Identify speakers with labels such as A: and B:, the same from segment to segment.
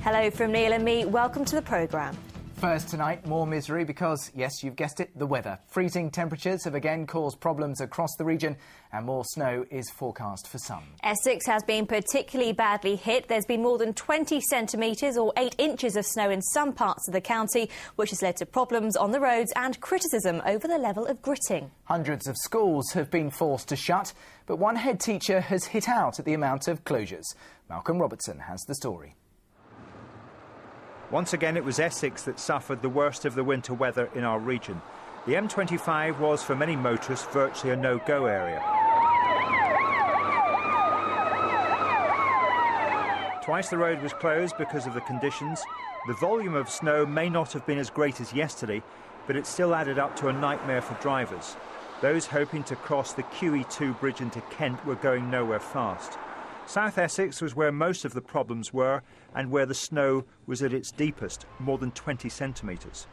A: Hello from Neil and me. Welcome to the programme.
B: First tonight, more misery because, yes, you've guessed it, the weather. Freezing temperatures have again caused problems across the region and more snow is forecast for some.
A: Essex has been particularly badly hit. There's been more than 20 centimetres or 8 inches of snow in some parts of the county, which has led to problems on the roads and criticism over the level of gritting.
B: Hundreds of schools have been forced to shut, but one head teacher has hit out at the amount of closures. Malcolm Robertson has the story.
C: Once again, it was Essex that suffered the worst of the winter weather in our region. The M25 was, for many motorists, virtually a no-go area. Twice the road was closed because of the conditions. The volume of snow may not have been as great as yesterday, but it still added up to a nightmare for drivers. Those hoping to cross the QE2 bridge into Kent were going nowhere fast. South Essex was where most of the problems were and where the snow was at its deepest, more than 20 centimetres.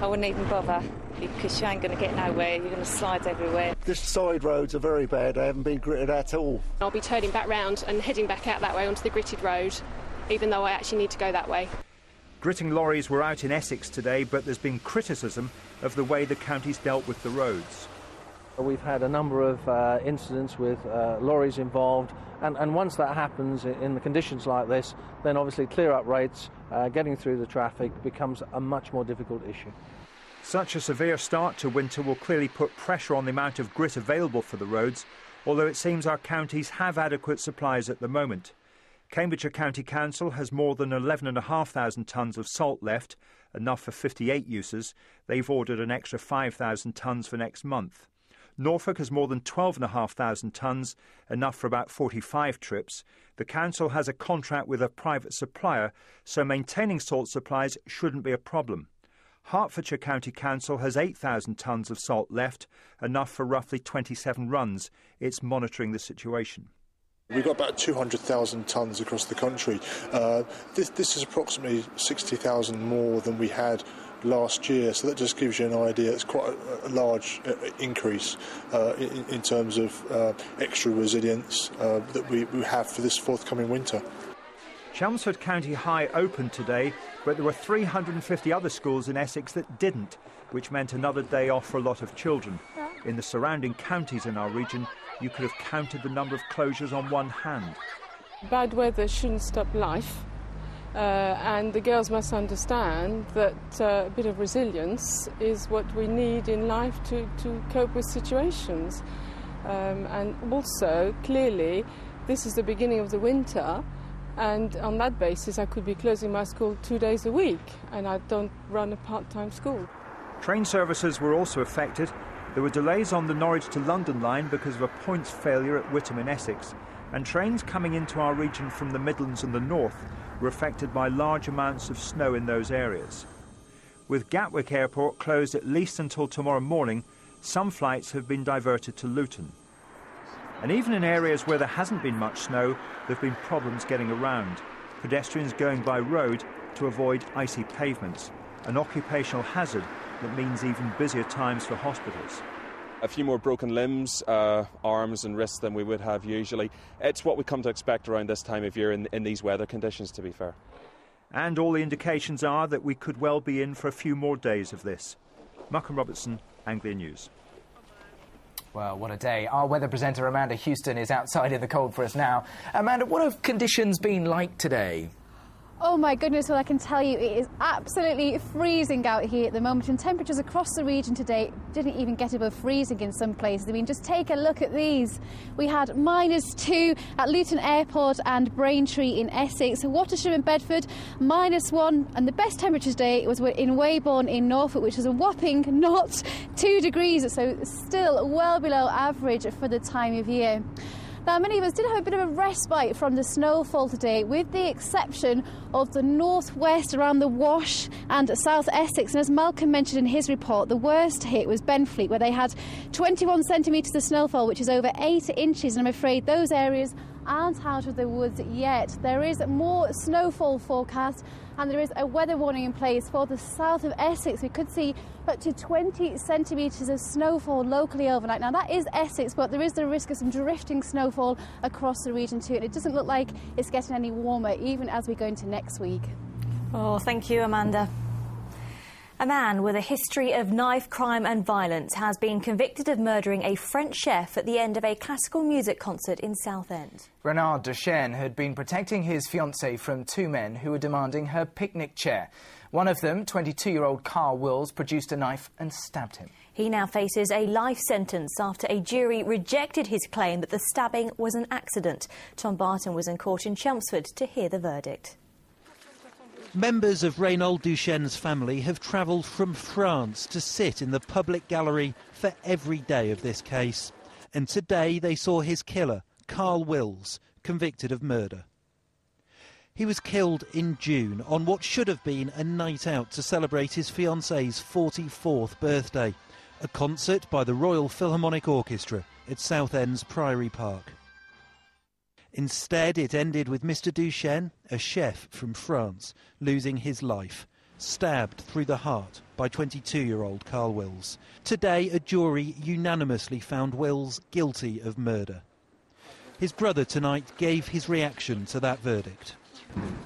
D: I wouldn't even bother because you ain't going to get nowhere, you're going to slide everywhere.
E: The side roads are very bad, they haven't been gritted at all.
F: I'll be turning back round and heading back out that way onto the gritted road, even though I actually need to go that way.
C: Gritting lorries were out in Essex today, but there's been criticism of the way the county's dealt with the roads.
G: We've had a number of incidents with lorries involved, and once that happens in the conditions like this, then obviously clear-up rates, getting through the traffic becomes a much more difficult issue.
C: Such a severe start to winter will clearly put pressure on the amount of grit available for the roads, although it seems our counties have adequate supplies at the moment. Cambridgeshire County Council has more than 11,500 tonnes of salt left, enough for 58 uses. They've ordered an extra 5,000 tonnes for next month. Norfolk has more than 12,500 tonnes, enough for about 45 trips. The council has a contract with a private supplier, so maintaining salt supplies shouldn't be a problem. Hertfordshire County Council has 8,000 tonnes of salt left, enough for roughly 27 runs. It's monitoring the situation.
E: We've got about 200,000 tonnes across the country. This is approximately 60,000 more than we had last year, so that just gives you an idea. It's quite a large increase in terms of extra resilience that we have for this forthcoming winter.
C: Chelmsford County High opened today, but there were 350 other schools in Essex that didn't, which meant another day off for a lot of children. In the surrounding counties in our region, you could have counted the number of closures on one hand.
H: Bad weather shouldn't stop life, and the girls must understand that a bit of resilience is what we need in life to cope with situations. And also, clearly, this is the beginning of the winter, and on that basis I could be closing my school 2 days a week, and I don't run a part-time school.
C: Train services were also affected. There were delays on the Norwich to London line because of a points failure at Witham in Essex, and trains coming into our region from the Midlands and the North were affected by large amounts of snow in those areas. With Gatwick Airport closed at least until tomorrow morning, some flights have been diverted to Luton. And even in areas where there hasn't been much snow, there have been problems getting around. Pedestrians going by road to avoid icy pavements, an occupational hazard that means even busier times for hospitals.
I: A few more broken limbs, arms and wrists than we would have usually. It's what we come to expect around this time of year in these weather conditions, to be fair.
C: And all the indications are that we could well be in for a few more days of this. Malcolm Robertson, Anglia News.
B: Well, what a day. Our weather presenter Amanda Houston is outside in the cold for us now. Amanda, what have conditions been like today?
J: Oh my goodness, well I can tell you it is absolutely freezing out here at the moment, and temperatures across the region today didn't even get above freezing in some places. I mean, just take a look at these. We had -2 at Luton Airport and Braintree in Essex, Watersham and Bedford -1, and the best temperature today was in Weybourne in Norfolk, which was a whopping 2 degrees, so still well below average for the time of year. Now, many of us did have a bit of a respite from the snowfall today, with the exception of the northwest around the Wash and South Essex. And as Malcolm mentioned in his report, the worst hit was Benfleet, where they had 21 centimetres of snowfall, which is over 8 inches. And I'm afraid those areas aren't out of the woods yet. There is more snowfall forecast, and there is a weather warning in place for the south of Essex. We could see up to 20 centimetres of snowfall locally overnight. Now, that is Essex, but there is the risk of some drifting snowfall across the region too, and it doesn't look like it's getting any warmer even as we go into next week.
A: Oh, thank you, Amanda. A man with a history of knife crime and violence has been convicted of murdering a French chef at the end of a classical music concert in Southend.
B: Duchene had been protecting his fiancée from two men who were demanding her picnic chair. One of them, 22-year-old Carl Wills, produced a knife and stabbed him.
A: He now faces a life sentence after a jury rejected his claim that the stabbing was an accident. Tom Barton was in court in Chelmsford to hear the verdict.
K: Members of Reynold Duchene's family have travelled from France to sit in the public gallery for every day of this case. And today they saw his killer, Carl Wills, convicted of murder. He was killed in June on what should have been a night out to celebrate his fiancée's 44th birthday, a concert by the Royal Philharmonic Orchestra at Southend's Priory Park. Instead, it ended with Mr. Duchene, a chef from France, losing his life, stabbed through the heart by 22-year-old Carl Wills. Today, a jury unanimously found Wills guilty of murder. His brother tonight gave his reaction to that verdict.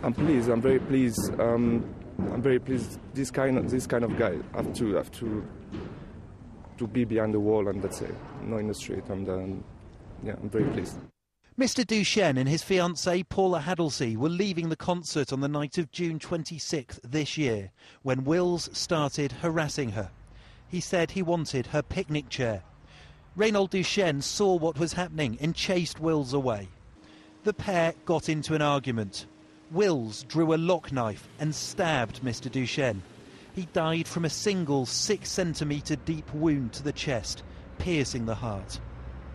L: I'm pleased. I'm very pleased. I'm very pleased. This kind of guy have to be behind the wall, and that's it. Not in the street. I'm very pleased.
K: Mr. Duchene and his fiancée Paula Haddlesey were leaving the concert on the night of June 26th this year when Wills started harassing her. He said he wanted her picnic chair. Reynold Duchene saw what was happening and chased Wills away. The pair got into an argument. Wills drew a lock knife and stabbed Mr. Duchene. He died from a single 6-centimetre deep wound to the chest, piercing the heart.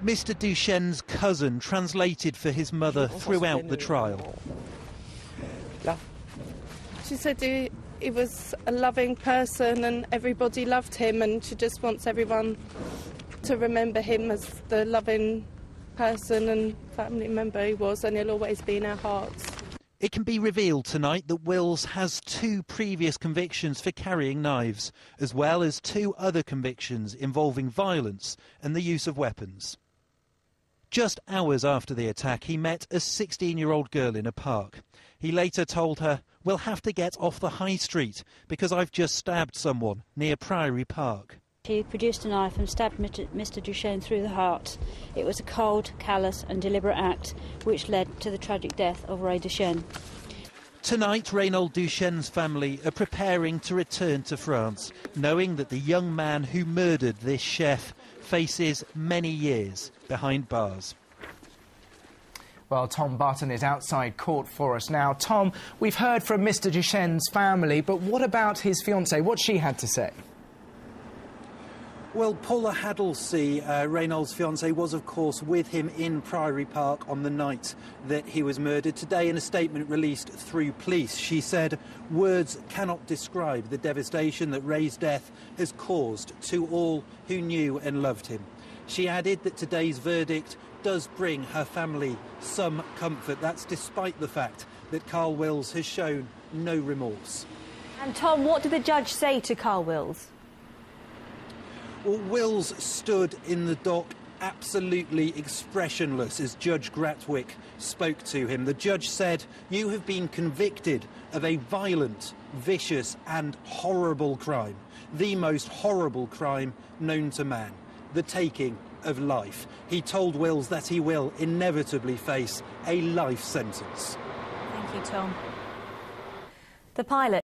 K: Mr. Duchene's cousin translated for his mother throughout the trial.
M: She said he was a loving person and everybody loved him, and she just wants everyone to remember him as the loving person and family member he was, and he'll always be in our hearts.
K: It can be revealed tonight that Wills has 2 previous convictions for carrying knives, as well as 2 other convictions involving violence and the use of weapons. Just hours after the attack, he met a 16-year-old girl in a park. He later told her, "We'll have to get off the high street because I've just stabbed someone near Priory Park."
N: He produced a knife and stabbed Mr. Duchene through the heart. It was a cold, callous and deliberate act which led to the tragic death of Ray Duchene.
K: Tonight, Reynold Duchene's family are preparing to return to France, knowing that the young man who murdered this chef faces many years behind bars.
B: Well, Tom Barton is outside court for us now. Tom, we've heard from Mr. Duchene's family, but what about his fiancée? What she had to say?
K: Well, Paula Haddlesey, Reynold's fiancée, was, of course, with him in Priory Park on the night that he was murdered. Today, in a statement released through police, she said, "Words cannot describe the devastation that Ray's death has caused to all who knew and loved him." She added that today's verdict does bring her family some comfort. That's despite the fact that Carl Wills has shown no remorse.
A: And Tom, what did the judge say to Carl Wills?
K: Well, Wills stood in the dock absolutely expressionless as Judge Gratwick spoke to him. The judge said, "You have been convicted of a violent, vicious and horrible crime. The most horrible crime known to man. The taking of life." He told Wills that he will inevitably face a life sentence.
A: Thank you, Tom. The pilot